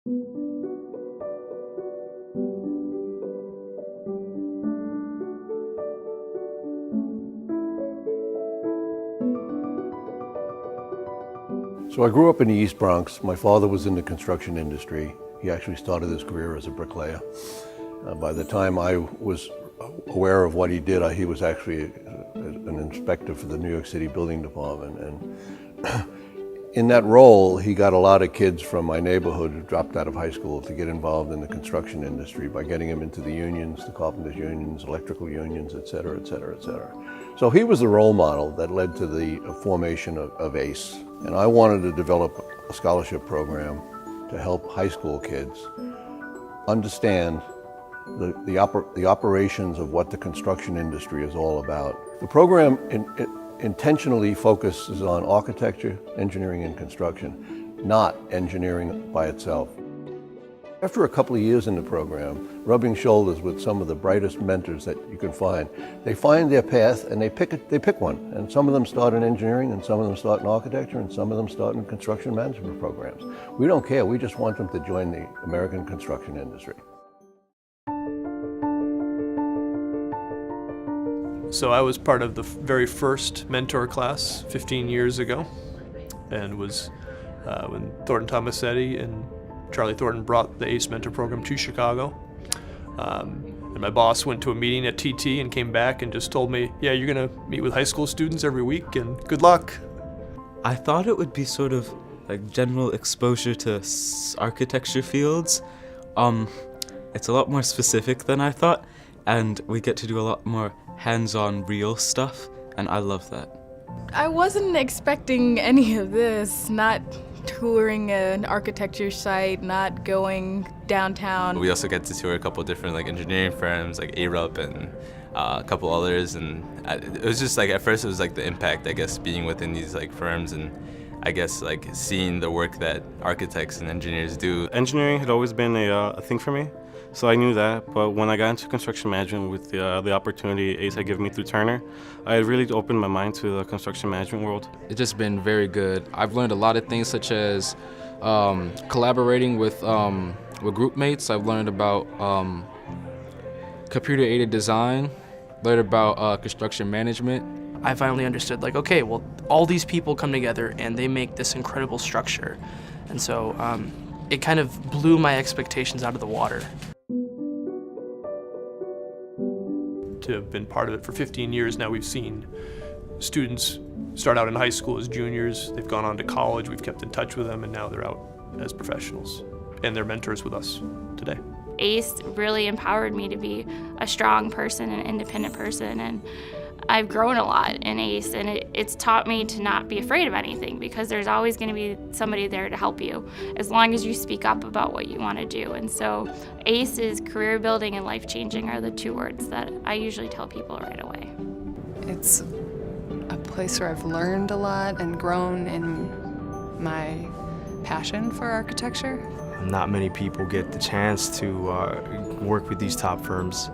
So I grew up in the East Bronx. My father was in the construction industry. He actually started his career as a bricklayer. By the time I was aware of what he did, he was actually an inspector for the New York City Building Department. And in that role, he got a lot of kids from my neighborhood who dropped out of high school to get involved in the construction industry by getting them into the unions, the carpenters unions, electrical unions, et cetera, et cetera, et cetera. So he was the role model that led to the formation of ACE. And I wanted to develop a scholarship program to help high school kids understand the operations of what the construction industry is all about. The program intentionally focuses on architecture, engineering, and construction, not engineering by itself. After a couple of years in the program, rubbing shoulders with some of the brightest mentors that you can find, they find their path and they pick one. And some of them start in engineering, and some of them start in architecture, and some of them start in construction management programs. We don't care, we just want them to join the American construction industry. So I was part of the very first mentor class 15 years ago, and was when Thornton Tomasetti and Charlie Thornton brought the ACE mentor program to Chicago. And my boss went to a meeting at TT and came back and just told me, yeah, you're gonna meet with high school students every week and good luck. I thought it would be sort of like general exposure to architecture fields. It's a lot more specific than I thought, and we get to do a lot more hands-on real stuff, and I love that. I wasn't expecting any of this, not touring an architecture site, not going downtown. We also get to tour a couple different engineering firms like ARUP and a couple others, and it was just at first it was the impact, I guess, being within these firms, and I guess seeing the work that architects and engineers do. Engineering had always been a thing for me, so I knew that, but when I got into construction management with the opportunity ACE had given me through Turner, I really opened my mind to the construction management world. It's just been very good. I've learned a lot of things, such as collaborating with group mates. I've learned about computer-aided design, learned about construction management. I finally understood, okay, well, all these people come together and they make this incredible structure. And so it kind of blew my expectations out of the water. To have been part of it for 15 years now, we've seen students start out in high school as juniors, they've gone on to college, we've kept in touch with them, and now they're out as professionals, and they're mentors with us today. ACE really empowered me to be a strong person, an independent person, and I've grown a lot in ACE, and it's taught me to not be afraid of anything, because there's always going to be somebody there to help you as long as you speak up about what you want to do. And so ACE is career building and life changing are the two words that I usually tell people right away. It's a place where I've learned a lot and grown in my passion for architecture. Not many people get the chance to work with these top firms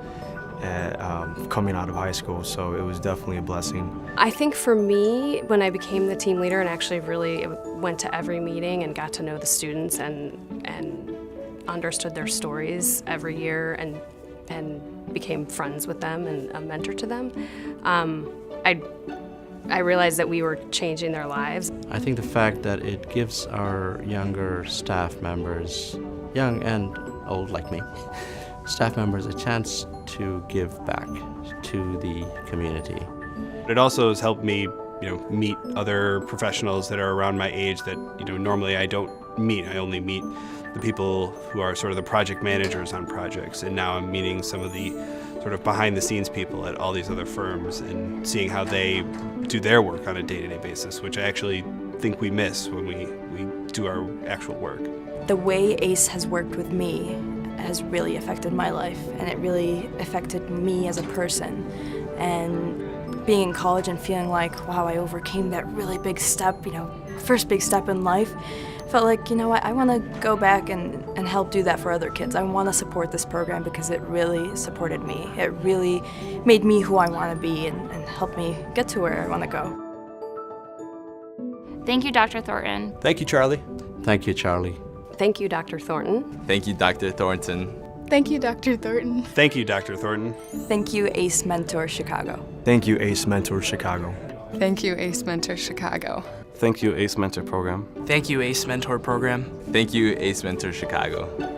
coming out of high school, so it was definitely a blessing. I think for me, when I became the team leader and actually really went to every meeting and got to know the students and understood their stories every year and became friends with them and a mentor to them, I realized that we were changing their lives. I think the fact that it gives our younger staff members, young and old like me, staff members a chance to give back to the community. It also has helped me, meet other professionals that are around my age that, normally I don't meet. I only meet the people who are sort of the project managers on projects, and now I'm meeting some of the sort of behind the scenes people at all these other firms and seeing how they do their work on a day-to-day basis, which I actually think we miss when we do our actual work. The way ACE has worked with me has really affected my life, and it really affected me as a person. And being in college and feeling like, wow, I overcame that really big step, first big step in life, felt like, what, I want to go back and help do that for other kids. I want to support this program because it really supported me. It really made me who I want to be and helped me get to where I want to go. Thank you, Dr. Thornton. Thank you, Charlie. Thank you, Charlie. Thank you, Dr. Thornton. Thank you, Dr. Thornton. Thank you, Dr. Thornton. Thank you, Dr. Thornton. Thank you, ACE Mentor Chicago. Thank you, ACE Mentor Chicago. Thank you, ACE Mentor Chicago. Thank you, ACE Mentor Program. Thank you, ACE Mentor Program. Thank you, ACE Mentor Chicago.